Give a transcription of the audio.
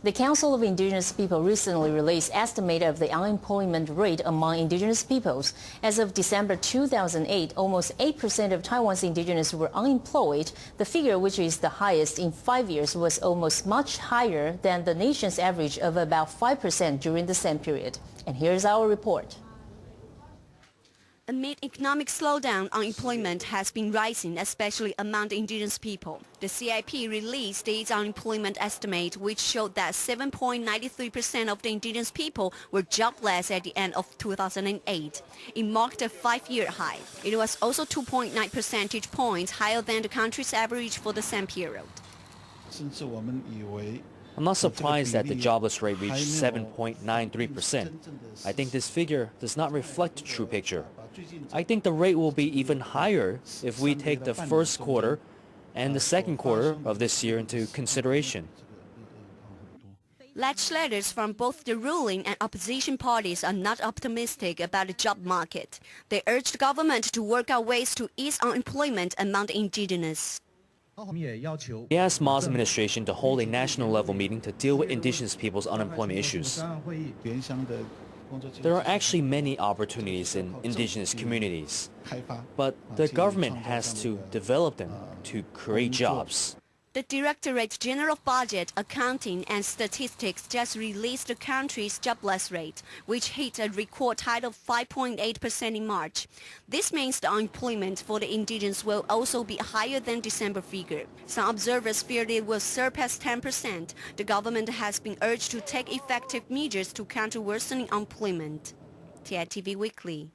The Council of Indigenous Peoples recently released estimate of the unemployment rate among indigenous peoples. As of December 2008, almost 8% of Taiwan's indigenous were unemployed. The figure, which is the highest in 5 years, was almost much higher than the nation's average of about 5% during the same period. And here's our report. Amid economic slowdown, unemployment has been rising, especially among the indigenous people. The CIP released its unemployment estimate, which showed that 7.93% of the indigenous people were jobless at the end of 2008. It marked a 5-year high. It was also 2.9 percentage points higher than the country's average for the same period. I'm not surprised that the jobless rate reached 7.93%. I think this figure does not reflect the true picture. I think the rate will be even higher if we take the first quarter and the second quarter of this year into consideration. Legislators from both the ruling and opposition parties are not optimistic about the job market. They urge the government to work out ways to ease unemployment among the indigenous. We asked Ma's administration to hold a national-level meeting to deal with indigenous people's unemployment issues. There are actually many opportunities in indigenous communities, but the government has to develop them to create jobs. The Directorate General of Budget, Accounting and Statistics just released the country's jobless rate, which hit a record high of 5.8% in March. This means the unemployment for the indigenous will also be higher than December figure. Some observers fear it will surpass 10%. The government has been urged to take effective measures to counter worsening unemployment. TITV Weekly.